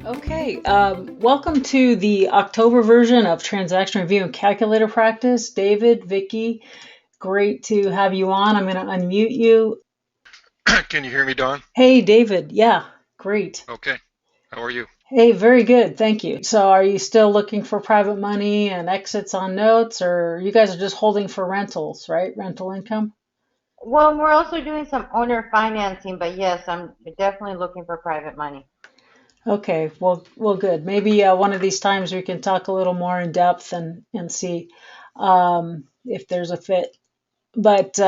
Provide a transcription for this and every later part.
Okay, welcome to the October version of Transaction Review and Calculator Practice. David, Vicky, great to have you on. I'm going to unmute you. Can you hear me, Don? Hey, David. Yeah, great. Okay. How are you? Hey, very good. Thank you. So, are you still looking for private money and exits on notes, or you guys are just holding for rentals, right? Rental income? Well, we're also doing some owner financing, but yes, I'm definitely looking for private money. Okay, well, good. Maybe one of these times we can talk a little more in depth and see if there's a fit. But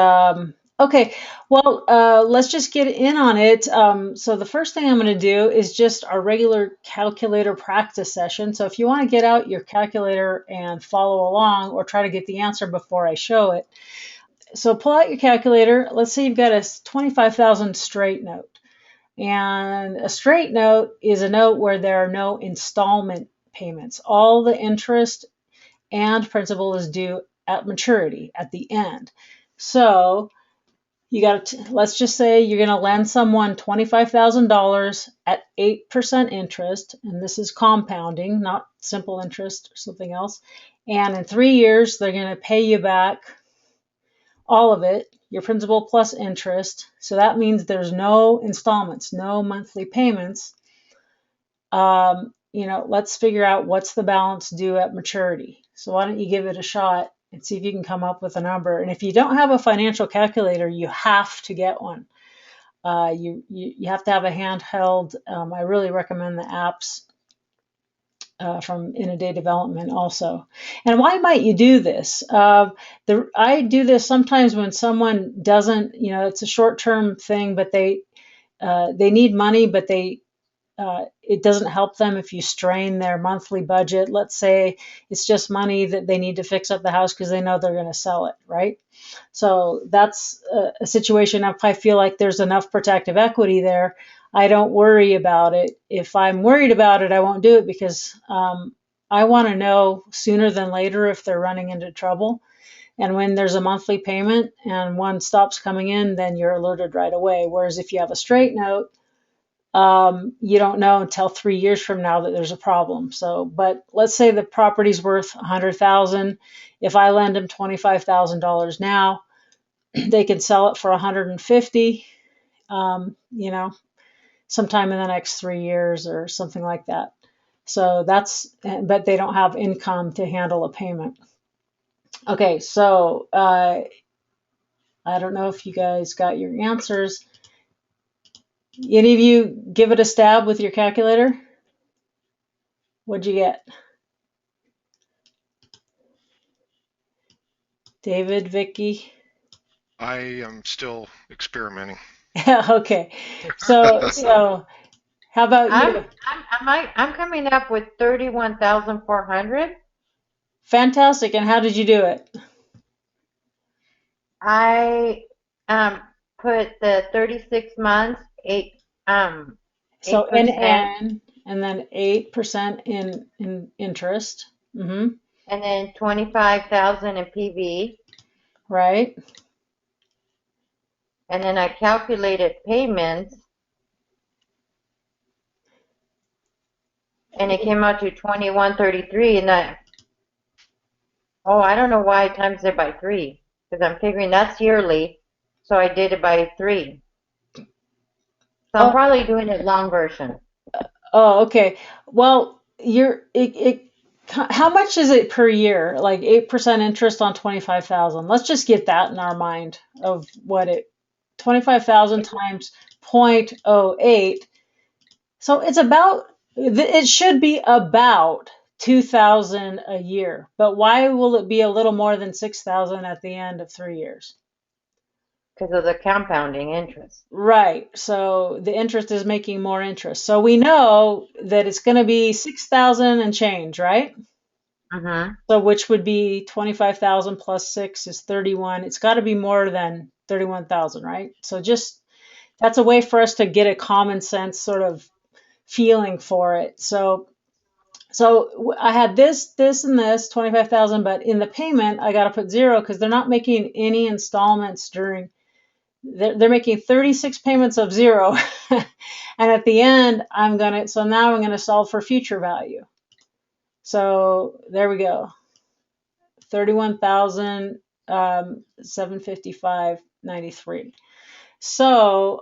okay, well, let's just get in on it. So the first thing I'm going to do is just our regular calculator practice session. So if you want to get out your calculator and follow along or try to get the answer before I show it. So pull out your calculator. Let's say you've got a 25,000 straight note. And a straight note is a note where there are no installment payments. All the interest and principal is due at maturity at the end. So you got to, let's just say you're going to lend someone $25,000 at 8% interest, and this is compounding, not simple interest or something else. And in 3 years, they're going to pay you back all of it, your principal plus interest. So that means there's no installments, no monthly payments. Let's figure out what's the balance due at maturity. So why don't you give it a shot and see if you can come up with a number. And if you don't have a financial calculator, you have to get one. You have to have a handheld. I really recommend the apps from In a Day Development also. And why might you do this? I do this sometimes when someone doesn't, it's a short-term thing, but they need money, but it doesn't help them if you strain their monthly budget. Let's say it's just money that they need to fix up the house because they know they're going to sell it, right? So that's a situation. If I feel like there's enough protective equity there, I don't worry about it. If I'm worried about it, I won't do it because I want to know sooner than later if they're running into trouble. And when there's a monthly payment and one stops coming in, then you're alerted right away. Whereas if you have a straight note, you don't know until 3 years from now that there's a problem. So, but let's say the property's worth 100,000. If I lend them $25,000 now, they can sell it for 150. Sometime in the next 3 years or something like that. So but they don't have income to handle a payment. Okay, so I don't know if you guys got your answers. Any of you give it a stab with your calculator? What'd you get? David, Vicky? I am still experimenting. Okay. So how about I'm you? I'm coming up with 31,400. Fantastic. And how did you do it? I um put the 36 months, So 8%, NN and then 8% in interest. and then 25,000 in PV, Right? and then I calculated payments, and it came out to 2133, and I don't know why I times it by 3, because I'm figuring that's yearly, so I did it by 3. So I'm Oh, probably doing it long version. oh, okay. Well, how much is it per year? Like 8% interest on 25,000. Let's just get that in our mind of 25,000 times 0.08. So it should be about 2,000 a year. But why will it be a little more than 6,000 at the end of 3 years? Because of the compounding interest. Right. So the interest is making more interest. So we know that it's going to be 6,000 and change, right? Mm-hmm. So which would be 25,000 plus 6 is 31. It's got to be more than 31,000, right? So just that's a way for us to get a common sense sort of feeling for it. So I had this, and this 25,000, but in the payment I got to put zero because they're not making any installments during they're making 36 payments of zero. And at the end, so now I'm going to solve for future value. So there we go. 31,000, 755.93. So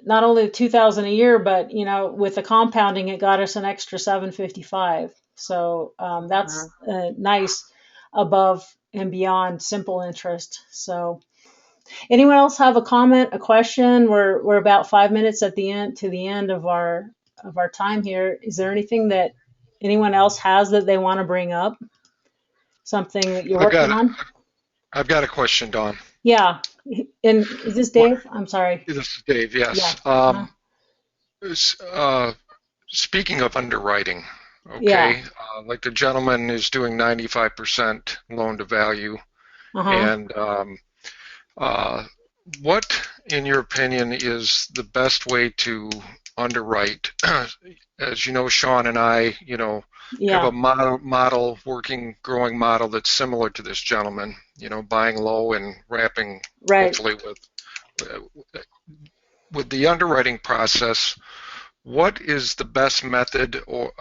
not only 2,000 a year, but with the compounding, it got us an extra 755. So that's nice above and beyond simple interest. So anyone else have a comment, a question? We're about 5 minutes at the end of our time here. Is there anything that anyone else has that they want to bring up? Something that you're I've working got on? I've got a question, Dawn. Yeah. And is this What? Dave? I'm sorry. This is Dave. Yeah. Yes. S- uh, Speaking of underwriting, Yeah. okay, like the gentleman is doing 95% loan to value, Uh-huh. and uh, what, in your opinion, is the best way to underwrite? As you know, Sean and I, have Yeah. a model, working, growing model that's similar to this gentleman. Buying low and wrapping, Right. hopefully, with the underwriting process. What is the best method, or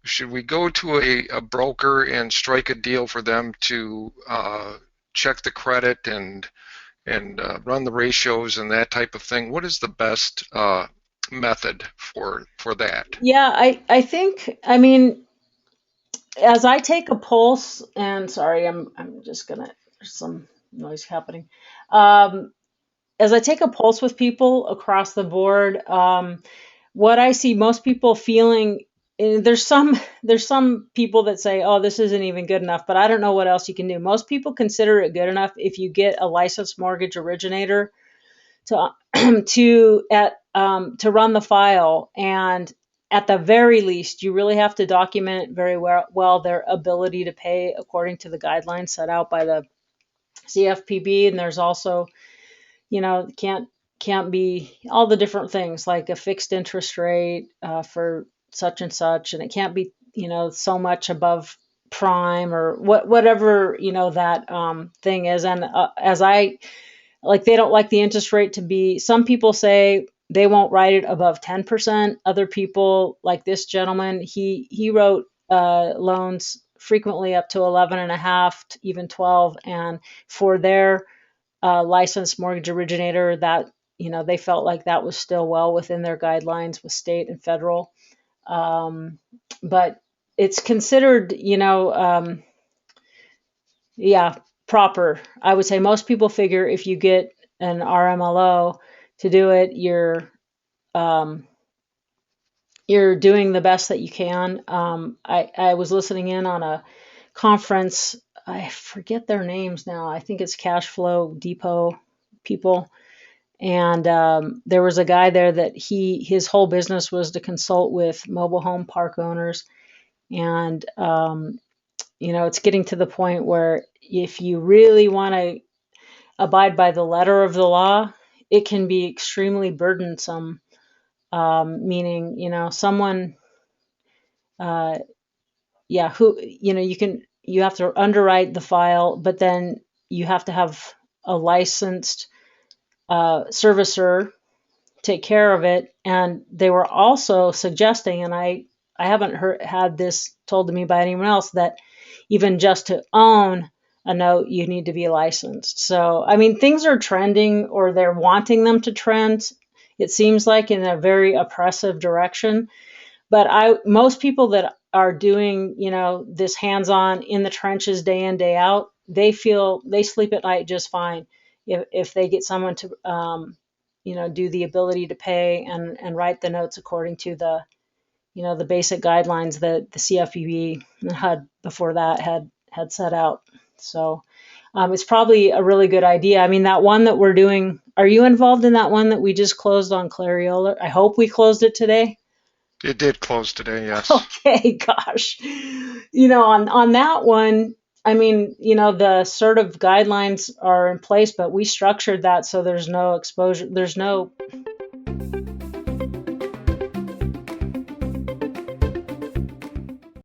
should we go to a broker and strike a deal for them to check the credit and run the ratios and that type of thing? What is the best method for that? Yeah, I think, I mean, as I take a pulse, and sorry, I'm just gonna, there's some noise happening. As I take a pulse with people across the board, what I see most people feeling, there's some people that say, "Oh, this isn't even good enough," but I don't know what else you can do. Most people consider it good enough if you get a licensed mortgage originator to to run the file, and at the very least, you really have to document very well their ability to pay according to the guidelines set out by the CFPB. And there's also, can't be all the different things like a fixed interest rate for such and such, and it can't be so much above prime or whatever that thing is. And as I like, they don't like the interest rate to be, some people say they won't write it above 10%. Other people, like this gentleman, he wrote loans frequently up to 11 and a half, even 12. And for their licensed mortgage originator, that they felt like that was still well within their guidelines with state and federal. But it's considered, yeah, proper. I would say most people figure if you get an RMLO to do it, um, you're doing the best that you can. I was listening in on a conference. I forget their names now. I think it's Cash Flow Depot people. And there was a guy there that his whole business was to consult with mobile home park owners. And it's getting to the point where if you really want to abide by the letter of the law, it can be extremely burdensome. Meaning, someone, uh, yeah, who, you have to underwrite the file, but then you have to have a licensed servicer take care of it. And they were also suggesting, and I haven't had this told to me by anyone else, that even just to own a note, you need to be licensed. So, I mean, things are trending, or they're wanting them to trend, it seems like, in a very oppressive direction. But most people that are doing, this hands-on in the trenches day in, day out, they sleep at night just fine if they get someone to, do the ability to pay and write the notes according to the basic guidelines that the CFPB had before that had set out. So it's probably a really good idea. I mean, that one that we're doing, are you involved in that one that we just closed on Clariola? I hope we closed it today. It did close today, yes. Okay, gosh. On that one, I mean, the sort of guidelines are in place, but we structured that so there's no exposure, there's no